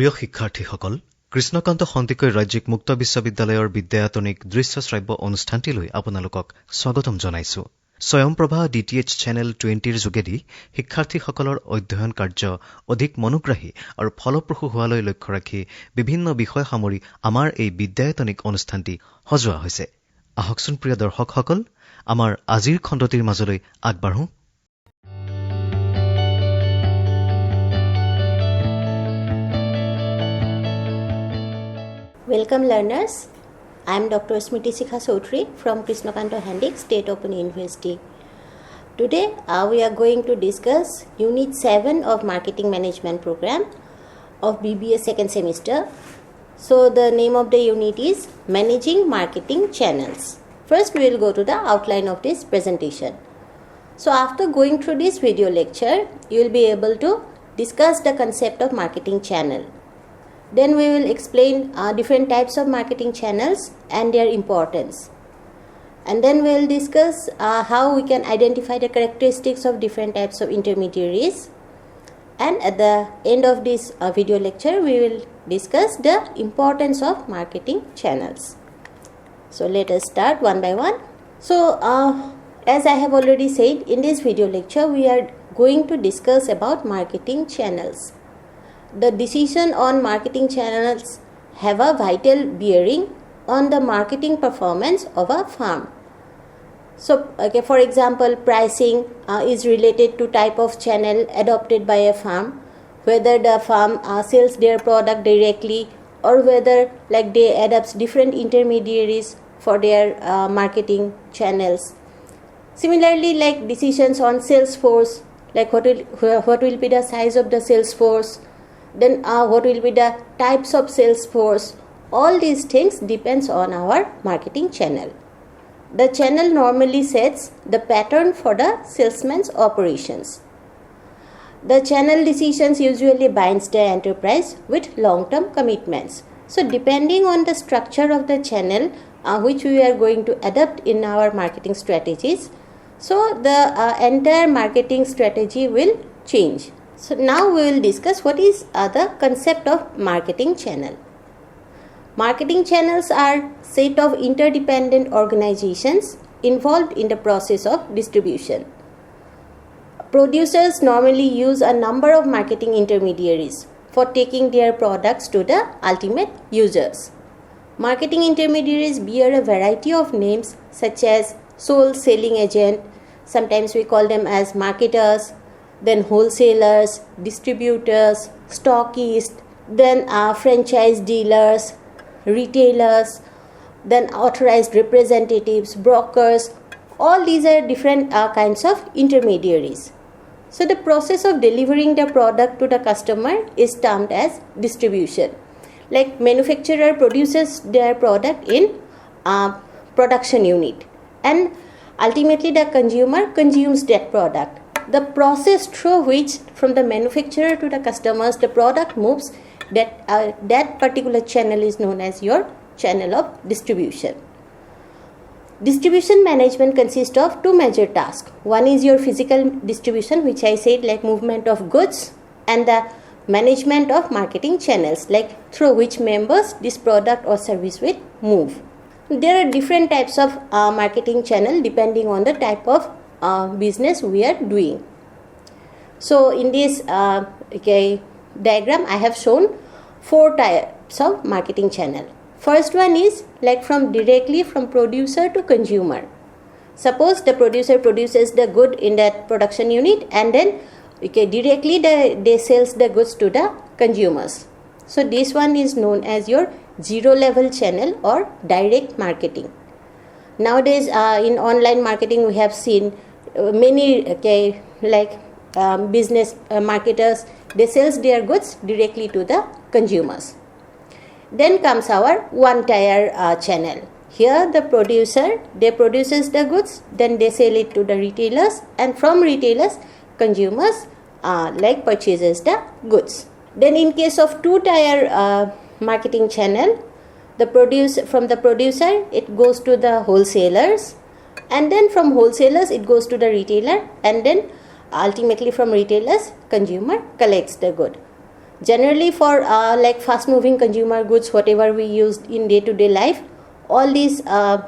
প্ৰিয় শিক্ষাৰ্থীসকল, কৃষ্ণকান্ত সন্দিকৈ ৰাজ্যিক মুক্ত বিশ্ববিদ্যালয়ৰ বিদ্যায়তনিক দৃশ্য শ্ৰাব্য অনুষ্ঠানটিলৈ আপোনালোকক স্বাগতম জনাইছো। স্বয়ং প্ৰভা DTH চেনেল 20ৰ যোগেদি শিক্ষাৰ্থীসকলৰ অধ্যয়ন কাৰ্য অধিক মনোগ্ৰাহী আৰু ফলপ্ৰসূ হোৱালৈ লক্ষ্য ৰাখি বিভিন্ন বিষয় সামৰি আমাৰ এই বিদ্যায়তনিক অনুষ্ঠানটি সজোৱা হৈছে। আহকচোন প্ৰিয় দৰ্শকসকল, আমাৰ আজিৰ খণ্ডটিৰ মাজলৈ আগবাঢ়ো। Welcome learners, I am Dr. Smriti Sikha Chaudhary from Krishnakanto Handik State Open University. Today we are going to discuss Unit 7 of Marketing Management Program of BBA second semester. So the name of the unit is Managing Marketing Channels. First we will go to the outline of this presentation. So after going through this video lecture, you will be able to discuss the concept of marketing channel. Then we will explain different types of marketing channels and their importance. And then we will discuss how we can identify the characteristics of different types of intermediaries. And at the end of this video lecture, we will discuss the importance of marketing channels. So let us start one by one. So as I have already said, in this video lecture, we are going to discuss about marketing channels. The decision on marketing channels have a vital bearing on the marketing performance of a firm. So, for example, pricing is related to type of channel adopted by a firm, whether the firm sells their product directly or whether they adopt different intermediaries for their marketing channels. Similarly, decisions on sales force, what will be the size of the sales force, then what will be the types of sales force. All these things depends on our marketing channel. The channel normally sets the pattern for the salesman's operations. The channel decisions usually binds the enterprise with long-term commitments. So depending on the structure of the channel which we are going to adopt in our marketing strategies, so the entire marketing strategy will change. So now we will discuss what is the concept of marketing channel. Marketing channels are set of interdependent organizations involved in the process of distribution. Producers normally use a number of marketing intermediaries for taking their products to the ultimate users. Marketing intermediaries bear a variety of names such as sole selling agent, sometimes we call them as marketers, then wholesalers, distributors, stockists, then franchise dealers, retailers, then authorized representatives, brokers. All these are different kinds of intermediaries. So the process of delivering the product to the customer is termed as distribution. Like manufacturer produces their product in production unit and ultimately the consumer consumes that product. The process through which from the manufacturer to the customers the product moves, that particular channel is known as your channel of distribution. Distribution management consists of two major tasks. One is your physical distribution, which I said like movement of goods, and the management of marketing channels, like through which members this product or service will move. There are different types of marketing channel depending on the type of business we are doing. So in this diagram I have shown four types of marketing channel. First one is directly from producer to consumer. Suppose the producer produces the good in that production unit and then directly they sells the goods to the consumers. So this one is known as your zero level channel or direct marketing. Nowadays in online marketing we have seen many business marketers, they sells their goods directly to the consumers. Then comes our one tier channel. Here the producer, they produces the goods, then they sell it to the retailers, and from retailers consumers purchases the goods. Then in case of two tier marketing channel, from the producer it goes to the wholesalers, and then from wholesalers it goes to the retailer, and then ultimately from retailers consumer collects the good. Generally for like fast moving consumer goods, whatever we use in day to day life, all these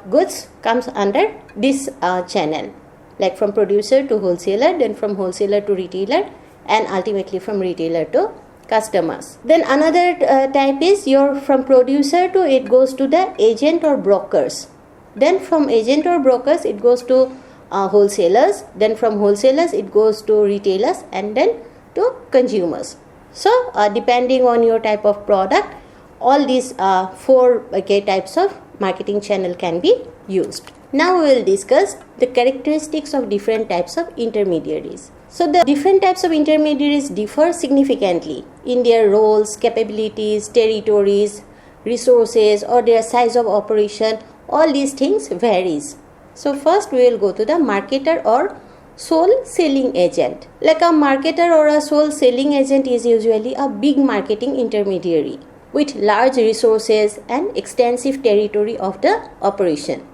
goods comes under this channel, like from producer to wholesaler, then from wholesaler to retailer, and ultimately from retailer to customers. Then another type is your from producer to it goes to the agent or brokers. Then from agent or brokers it goes to wholesalers. Then from wholesalers it goes to retailers, and then to consumers. So depending on your type of product, all these four types of marketing channel can be used. Now we will discuss the characteristics of different types of intermediaries. So the different types of intermediaries differ significantly in their roles, capabilities, territories, resources, or their size of operation. All these things varies. So first we will go to the marketer or sole selling agent. Like a marketer or a sole selling agent is usually a big marketing intermediary with large resources and extensive territory of the operation.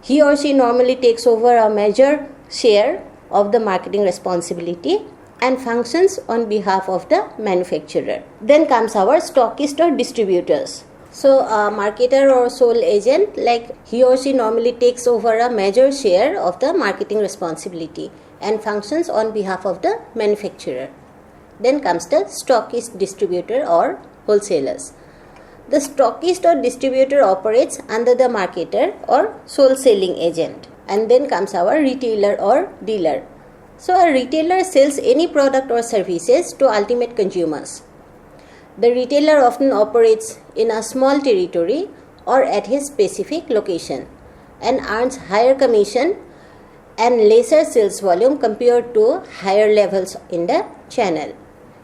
He or she normally takes over a major share of the marketing responsibility and functions on behalf of the manufacturer. Then comes our stockist or distributors. So a marketer or sole agent, like he or she normally takes over a major share of the marketing responsibility and functions on behalf of the manufacturer. Then comes the stockist, distributor or wholesalers. The stockist or distributor operates under the marketer or sole selling agent. And then comes our retailer or dealer. So a retailer sells any product or services to ultimate consumers. The retailer often operates in a small territory or at his specific location and earns higher commission and lesser sales volume compared to higher levels in the channel.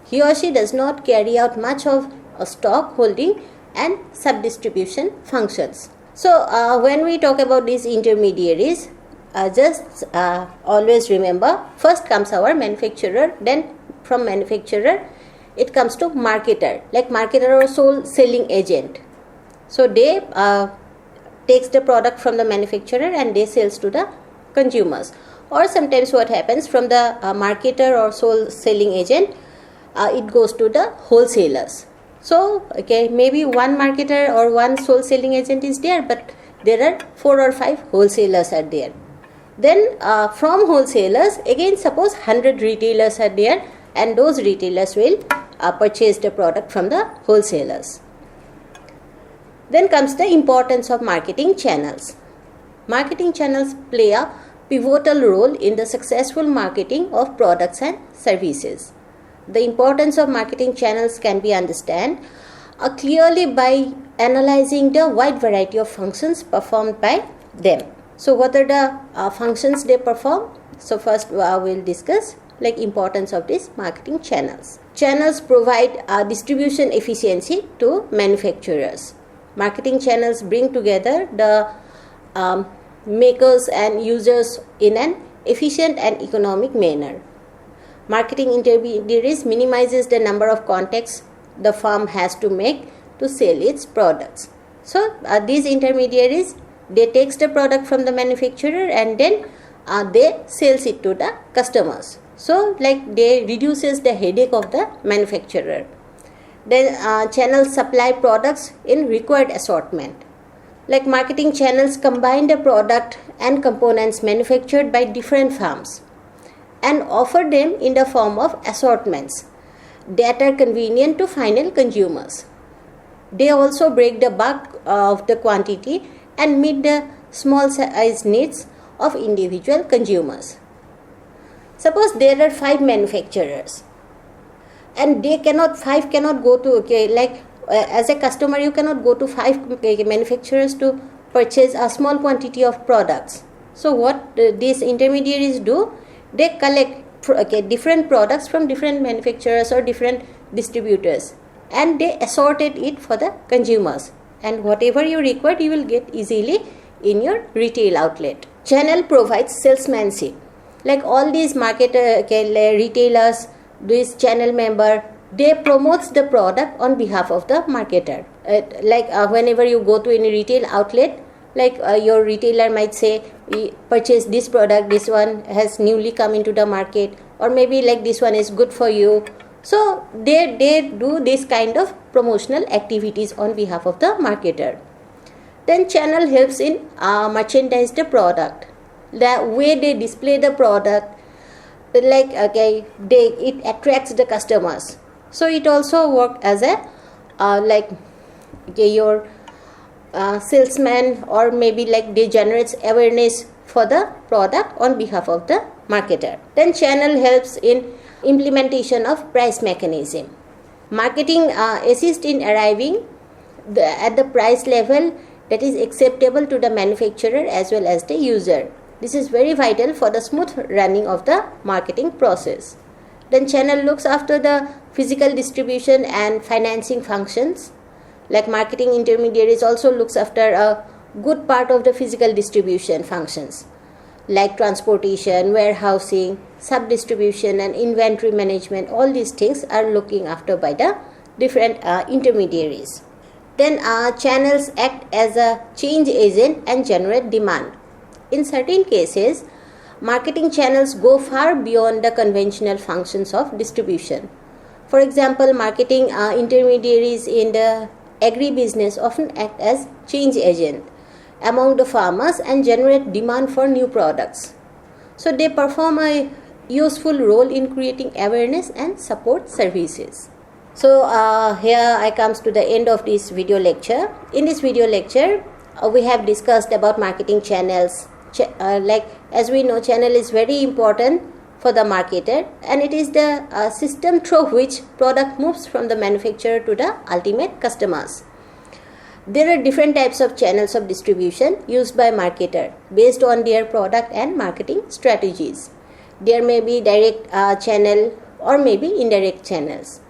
He or she does not carry out much of a stock holding and sub-distribution functions. So when we talk about these intermediaries, just always remember, first comes our manufacturer, then from manufacturer it comes to marketer, like marketer or sole selling agent. So they takes the product from the manufacturer and they sells to the consumers. Or sometimes what happens, from the marketer or sole selling agent, it goes to the wholesalers. So maybe one marketer or one sole selling agent is there, but there are 4 or 5 wholesalers are there. Then from wholesalers, again suppose 100 retailers are there, and those retailers will purchase the product from the wholesalers. Then comes the importance of marketing channels. Marketing channels play a pivotal role in the successful marketing of products and services. The importance of marketing channels can be understood clearly by analyzing the wide variety of functions performed by them. So what are the functions they perform? So first we will discuss like importance of these marketing channels. Channels provide distribution efficiency to manufacturers. Marketing channels bring together the makers and users in an efficient and economic manner. Marketing intermediaries minimizes the number of contacts the firm has to make to sell its products. So these intermediaries, they takes the product from the manufacturer and then they sells it to the customers. So like they reduces the headache of the manufacturer. Then channels supply products in required assortment. Like marketing channels combine the product and components manufactured by different firms and offer them in the form of assortments that are convenient to final consumers. They also break the bulk of the quantity and meet the small size needs of individual consumers. Suppose there are 5 manufacturers and they cannot go to as a customer you cannot go to 5 manufacturers to purchase a small quantity of products. So what these intermediaries do, they collect different products from different manufacturers or different distributors and they assorted it for the consumers, and whatever you require you will get easily in your retail outlet. Channel provides salesmanship. Like all these retailers, this channel member, they promotes the product on behalf of the marketer. Whenever you go to any retail outlet, your retailer might say, purchase this product, this one has newly come into the market, or maybe like this one is good for you, So they do this kind of promotional activities on behalf of the marketer. Then channel helps in merchandise the product. The way they display the product, like it attracts the customers. So it also works as a your salesman, or maybe like they generates awareness for the product on behalf of the marketer. Then channel helps in implementation of price mechanism. Marketing assists in arriving at the price level that is acceptable to the manufacturer as well as the user. This is very vital for the smooth running of the marketing process. Then channel looks after the physical distribution and financing functions. Like marketing intermediaries also looks after a good part of the physical distribution functions, like transportation, warehousing, sub-distribution and inventory management. All these things are looking after by the different intermediaries. Then channels act as a change agent and generate demand. In certain cases, marketing channels go far beyond the conventional functions of distribution. For example, marketing intermediaries in the agribusiness often act as change agent among the farmers and generate demand for new products. So they perform a useful role in creating awareness and support services. So here I comes to the end of this video lecture. In this video lecture, we have discussed about marketing channels. Like as we know, channel is very important for the marketer, and it is the system through which product moves from the manufacturer to the ultimate customers. There are different types of channels of distribution used by marketer based on their product and marketing strategies. There may be direct channel or maybe indirect channels.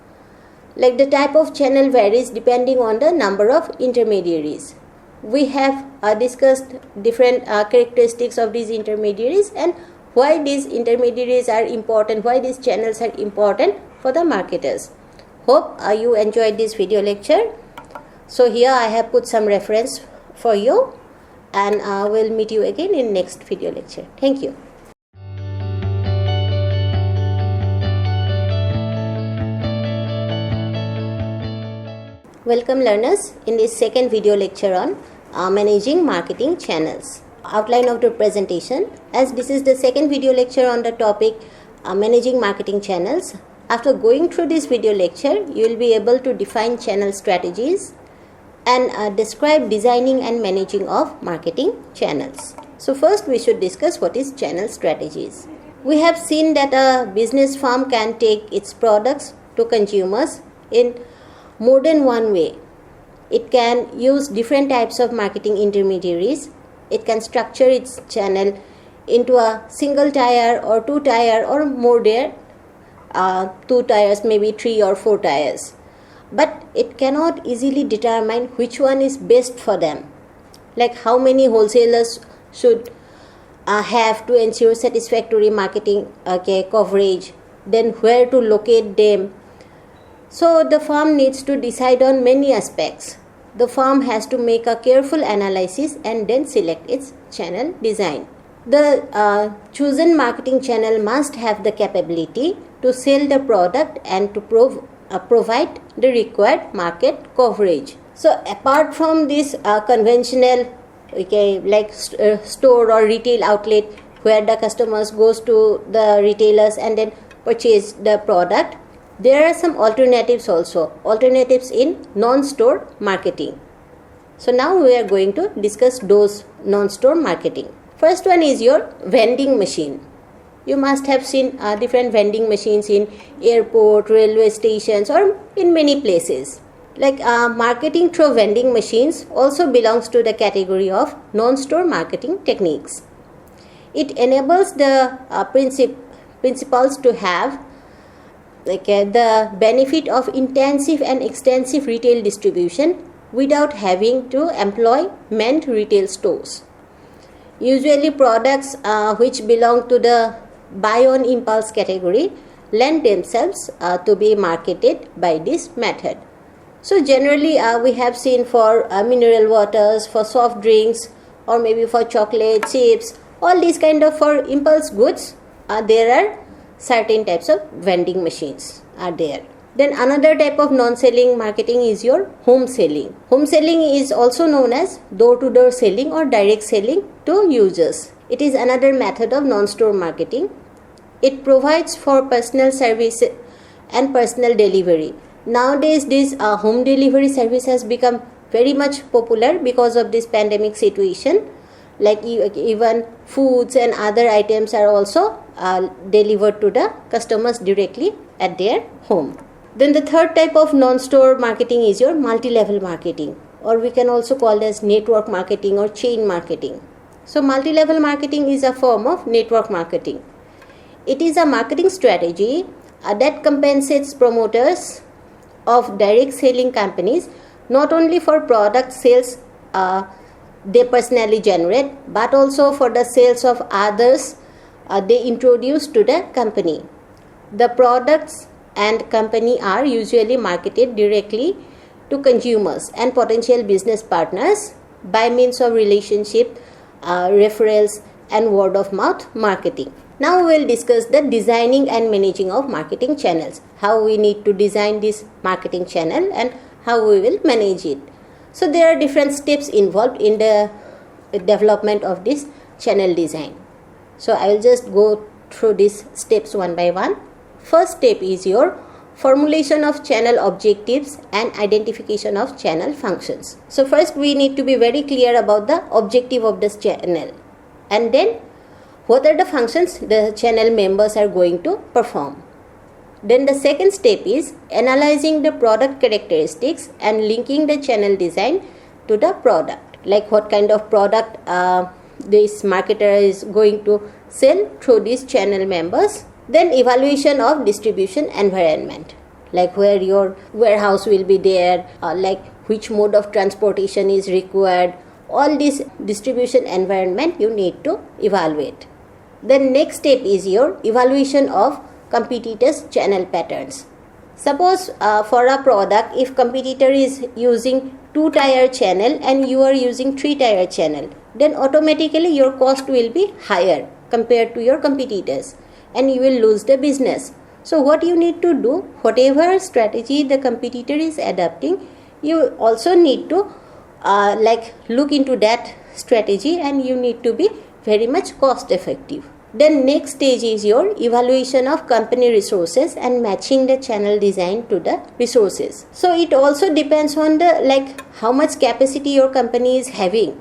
Like the type of channel varies depending on the number of intermediaries. We have discussed different characteristics of these intermediaries and why these intermediaries are important, why these channels are important for the marketers. Hope you enjoyed this video lecture. So here I have put some reference for you, and we'll meet you again in next video lecture. Thank you. Welcome learners in this second video lecture on managing marketing channels. Outline of the presentation. As this is the second video lecture on the topic managing marketing channels, after going through this video lecture, you will be able to define channel strategies and describe designing and managing of marketing channels. So first we should discuss what is channel strategies. We have seen that a business firm can take its products to consumers in more than one way. It can use different types of marketing intermediaries. It can structure its channel into a single tier or two tier or more there, 2 tiers, maybe 3 or 4 tiers. But it cannot easily determine which one is best for them. Like how many wholesalers should have to ensure satisfactory marketing coverage, then where to locate them. So the firm needs to decide on many aspects. The firm has to make a careful analysis and then select its channel design. The chosen marketing channel must have the capability to sell the product and to provide the required market coverage. So apart from this conventional store or retail outlet where the customers goes to the retailers and then purchase the product, there are some alternatives also, alternatives in non-store marketing. So now we are going to discuss those non-store marketing. First one is your vending machine. You must have seen different vending machines in airport, railway stations or in many places. Like marketing through vending machines also belongs to the category of non-store marketing techniques. It enables the principals to have the benefit of intensive and extensive retail distribution without having to employ manned retail stores. Usually products which belong to the buy on impulse category lend themselves to be marketed by this method. So generally we have seen for mineral waters, for soft drinks or maybe for chocolate, chips, all these kind of for impulse goods, there are certain types of vending machines are there. Then another type of non-selling marketing is your home selling. Home selling is also known as door-to-door selling or direct selling to users. It is another method of non-store marketing. It provides for personal service and personal delivery. Nowadays, this home delivery service has become very much popular because of this pandemic situation. Like even foods and other items are also delivered to the customers directly at their home. Then the third type of non-store marketing is your multi-level marketing, or we can also call it as network marketing or chain marketing. So multi-level marketing is a form of network marketing. It is a marketing strategy that compensates promoters of direct selling companies not only for product sales they personally generate, but also for the sales of others they introduce to the company. The products and company are usually marketed directly to consumers and potential business partners by means of relationship, referrals and word of mouth marketing. Now we will discuss the designing and managing of marketing channels, how we need to design this marketing channel and how we will manage it. So there are different steps involved in the development of this channel design. So I will just go through these steps one by one. First step is your formulation of channel objectives and identification of channel functions. So first we need to be very clear about the objective of this channel, and then what are the functions the channel members are going to perform. Then the second step is analyzing the product characteristics and linking the channel design to the product, like what kind of product this marketer is going to sell through these channel members. Then evaluation of distribution environment, like where your warehouse will be there, like which mode of transportation is required. All this distribution environment you need to evaluate. Then next step is your evaluation of competitors' channel patterns. Suppose for a product, if competitor is using 2-tier channel and you are using 3-tier channel, then automatically your cost will be higher compared to your competitors and you will lose the business. So what you need to do, whatever strategy the competitor is adapting, you also need to look into that strategy and you need to be very much cost effective. Then next stage is your evaluation of company resources and matching the channel design to the resources. So it also depends on the how much capacity your company is having.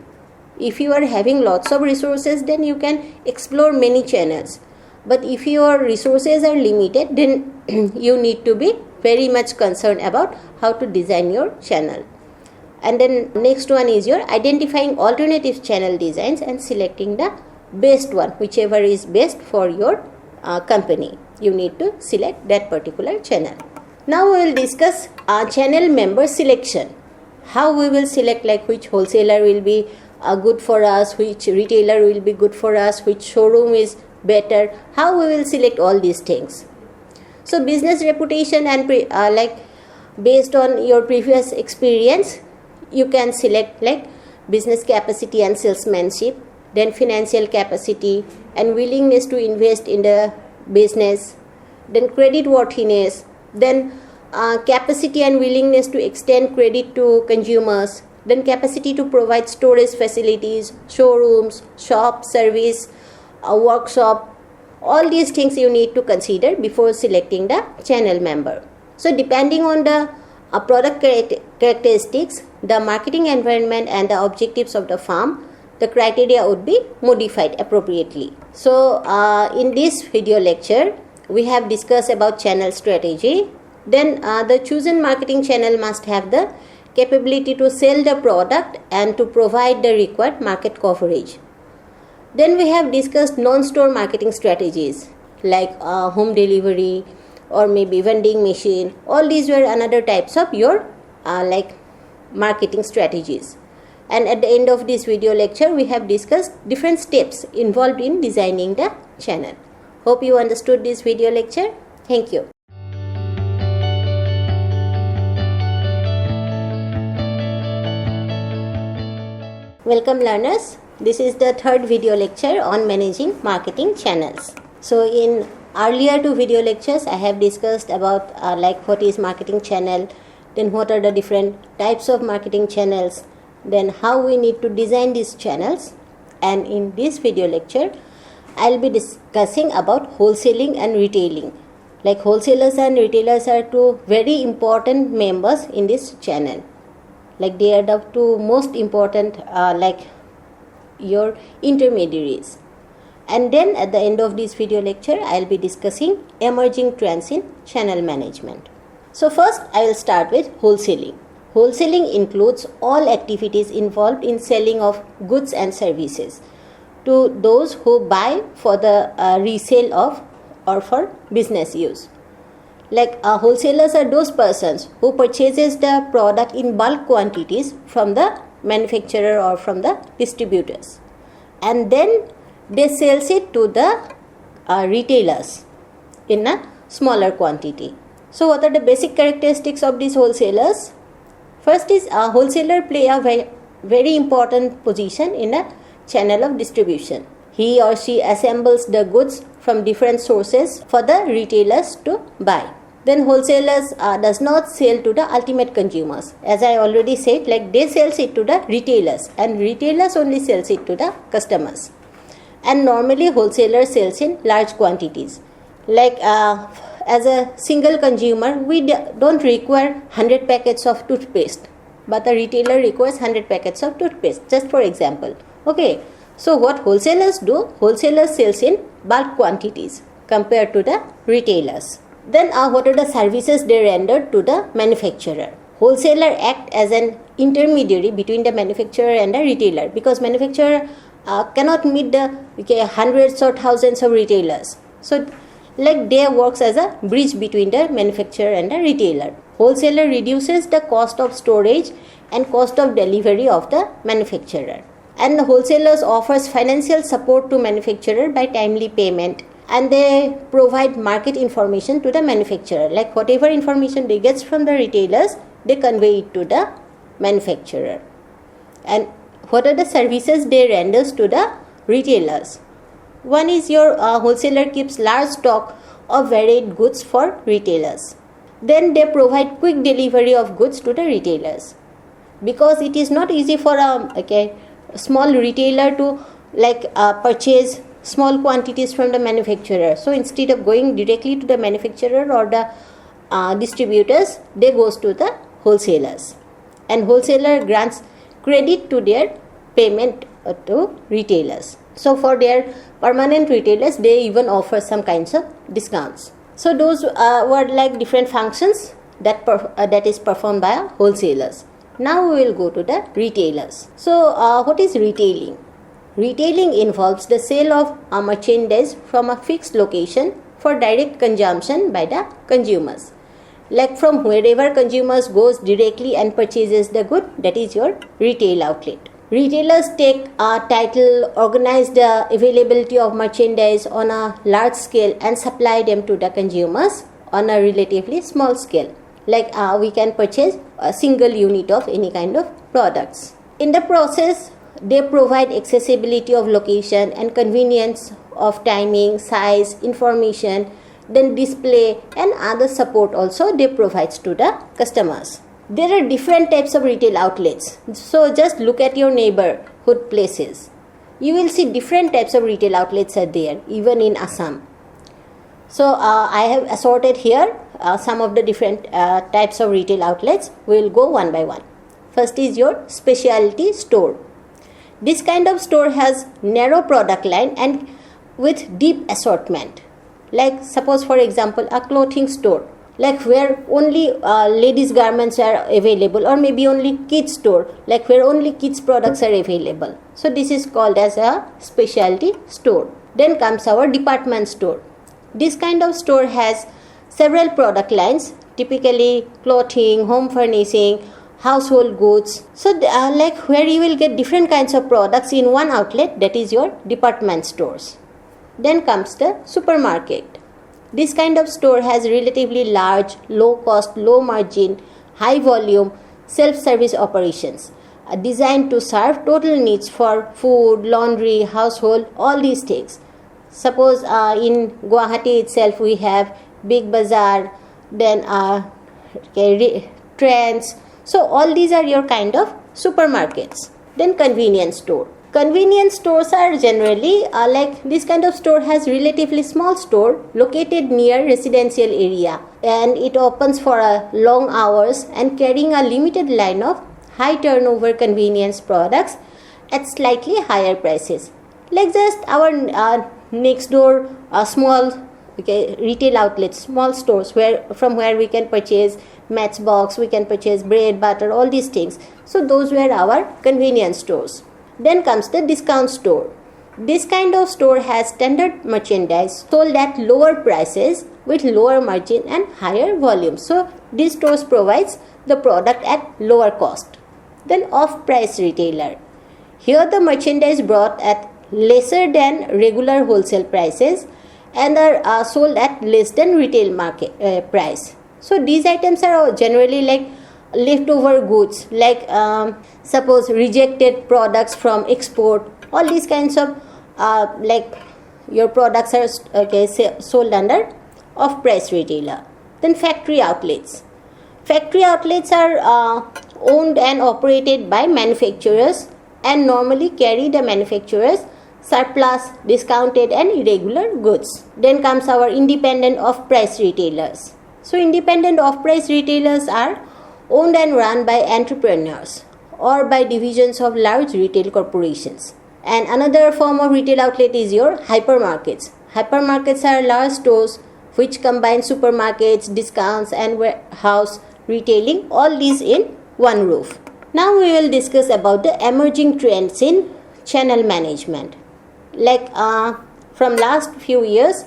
If you are having lots of resources, then you can explore many channels. But if your resources are limited, then you need to be very much concerned about how to design your channel. And then next one is your identifying alternative channel designs and selecting the best one, whichever is best for your company. You need to select that particular channel. Now we will discuss channel member selection. How we will select, like which wholesaler will be good for us, which retailer will be good for us, which showroom is better, how we will select all these things. So business reputation and based on your previous experience, you can select business capacity and salesmanship, then financial capacity and willingness to invest in the business, then credit worthiness, then capacity and willingness to extend credit to consumers, then capacity to provide storage facilities, showrooms, shop, service, a workshop. All these things you need to consider before selecting the channel member. So depending on the product characteristics, the marketing environment and the objectives of the firm, the criteria would be modified appropriately. So in this video lecture, we have discussed about channel strategy. Then the chosen marketing channel must have the capability to sell the product and to provide the required market coverage. Then we have discussed non-store marketing strategies like home delivery or maybe vending machine. All these were another types of your marketing strategies. And at the end of this video lecture, we have discussed different steps involved in designing the channel. Hope you understood this video lecture. Thank you. Welcome learners. This is the third video lecture on managing marketing channels. So in earlier two video lectures, I have discussed about like what is marketing channel, then what are the different types of marketing channels, then how we need to design these channels. And in this video lecture, I'll be discussing about wholesaling and retailing. Like wholesalers and retailers are two very important members in this channel. Like they are the two most important like your intermediaries. And then at the end of this video lecture, I'll be discussing emerging trends in channel management. So first, I will start with wholesaling. Wholesaling includes all activities involved in selling of goods and services to those who buy for the resale of or for business use. Like wholesalers are those persons who purchases the product in bulk quantities from the manufacturer or from the distributors, and then they sells it to the retailers in a smaller quantity. So what are the basic characteristics of these wholesalers? First is a wholesaler play a very important position in a channel of distribution. He or she assembles the goods from different sources for the retailers to buy. Then wholesalers does not sell to the ultimate consumers. As I already said, like they sells it to the retailers, and retailers only sells it to the customers. And normally wholesaler sells in large quantities. Like as a single consumer, we don't require 100 packets of toothpaste, but the retailer requires 100 packets of toothpaste, just for example. Okay, so what wholesalers do? Wholesalers sells in bulk quantities compared to the retailers. Then what are the services they render to the manufacturer? Wholesaler act as an intermediary between the manufacturer and the retailer, because manufacturer cannot meet the hundreds or thousands of retailers. So like they works as a bridge between the manufacturer and the retailer. Wholesaler reduces the cost of storage and cost of delivery of the manufacturer. And the wholesalers offers financial support to manufacturer by timely payment, and they provide market information to the manufacturer. Like whatever information they get from the retailers, they convey it to the manufacturer. And what are the services they renders to the retailers? One is your wholesaler keeps large stock of varied goods for retailers. Then they provide quick delivery of goods to the retailers, because it is not easy for a small retailer to purchase small quantities from the manufacturer. So instead of going directly to the manufacturer or the distributors, they goes to the wholesalers, and wholesaler grants credit to their payment to retailers. So for their permanent retailers, they even offer some kinds of discounts. So those were like different functions that is performed by wholesalers. Now we will go to the retailers. So what is retailing? Retailing involves the sale of a merchandise from a fixed location for direct consumption by the consumers. Like from wherever consumers goes directly and purchases the good, that is your retail outlet. Retailers take a title, organize the availability of merchandise on a large scale and supply them to the consumers on a relatively small scale. Like we can purchase a single unit of any kind of products. In the process, they provide accessibility of location and convenience of timing, size, information, then display and other support also they provide to the customers. There are different types of retail outlets. So just look at your neighborhood places. You will see different types of retail outlets are there, even in Assam. So I have assorted here some of the different types of retail outlets. We will go one by one. First is your specialty store. This kind of store has narrow product line and with deep assortment. Like suppose for example a clothing store, like where only ladies garments are available, or maybe only kids store, like where only kids products are available. So this is called as a specialty store. Then comes our department store. This kind of store has several product lines, typically clothing, home furnishing, household goods. So like where you will get different kinds of products in one outlet, that is your department stores. Then comes the supermarket. This kind of store has relatively large, low cost, low margin, high volume, self-service operations designed to serve total needs for food, laundry, household, all these things. Suppose in Guwahati itself we have Big Bazaar, then Trends. So all these are your kind of supermarkets. Then convenience store. Convenience stores are generally like this kind of store has relatively small store located near residential area, and it opens for long hours and carrying a limited line of high turnover convenience products at slightly higher prices. Like just our next door small retail outlets, small stores from where we can purchase matchbox, we can purchase bread, butter, all these things. So those were our convenience stores. Then comes the discount store. This kind of store has standard merchandise sold at lower prices with lower margin and higher volume. So these stores provides the product at lower cost. Then off-price retailer. Here the merchandise brought at lesser than regular wholesale prices and are sold at less than retail market price. So these items are generally like leftover goods, like suppose rejected products from export. All these kinds of like your products are sold under off-price retailer. Then factory outlets. Factory outlets are owned and operated by manufacturers and normally carry the manufacturers surplus, discounted and irregular goods. Then comes our independent off-price retailers. So independent off-price retailers are owned and run by entrepreneurs or by divisions of large retail corporations. And another form of retail outlet is your hypermarkets. Hypermarkets are large stores which combine supermarkets, discounts and warehouse retailing, all these in one roof. Now we will discuss about the emerging trends in channel management. Like from last few years,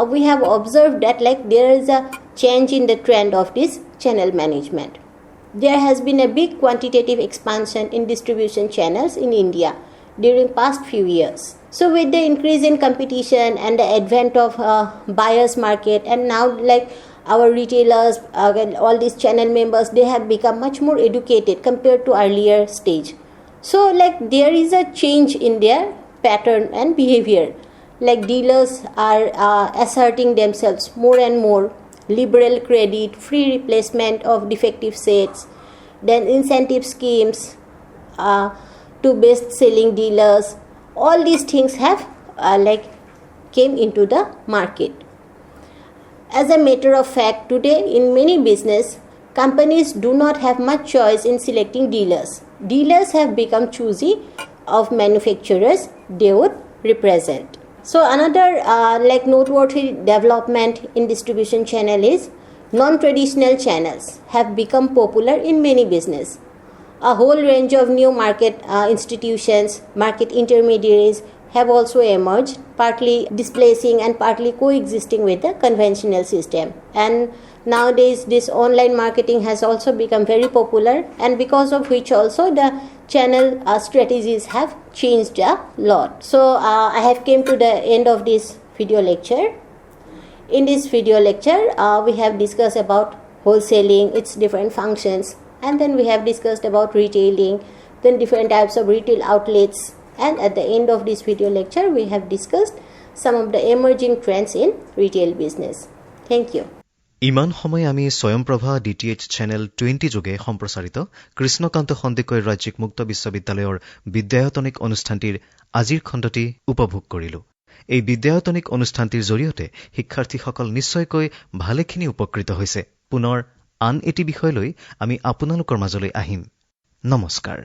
we have observed that like there is a change in the trend of this channel management. There has been a big quantitative expansion in distribution channels in India during past few years. So with the increase in competition and the advent of buyers market, and now like our retailers, all these channel members, they have become much more educated compared to earlier stage. So like there is a change in their pattern and behavior. Like dealers are asserting themselves more and more. Liberal credit, free replacement of defective sets, then incentive schemes to best selling dealers. All these things have like came into the market. As a matter of fact, today in many business, companies do not have much choice in selecting dealers. Dealers have become choosy of manufacturers they would represent. So another like noteworthy development in distribution channel is non-traditional channels have become popular in many business. A whole range of new market institutions, market intermediaries have also emerged, partly displacing and partly coexisting with the conventional system. And nowadays this online marketing has also become very popular, and because of which also the channel strategies have changed a lot. So I have came to the end of this video lecture. In this video lecture, we have discussed about wholesaling, its different functions, and then we have discussed about retailing, then different types of retail outlets, and at the end of this video lecture, we have discussed some of the emerging trends in retail business. Thank you. ইমান সময় আমি স্বয়ং প্ৰভা DTH channel 20 যোগে সম্প্ৰচাৰিত কৃষ্ণকান্ত সন্দিকৈ ৰাজ্যিক মুক্ত বিশ্ববিদ্যালয়ৰ বিদ্যায়তনিক অনুষ্ঠানটিৰ আজিৰ খণ্ডটি উপভোগ কৰিলো। এই বিদ্যায়তনিক অনুষ্ঠানটিৰ জৰিয়তে শিক্ষাৰ্থীসকল নিশ্চয়কৈ ভালেখিনি উপকৃত হৈছে। পুনৰ আন এটি বিষয় লৈ আমি আপোনালোকৰ মাজলৈ আহিম। নমস্কাৰ।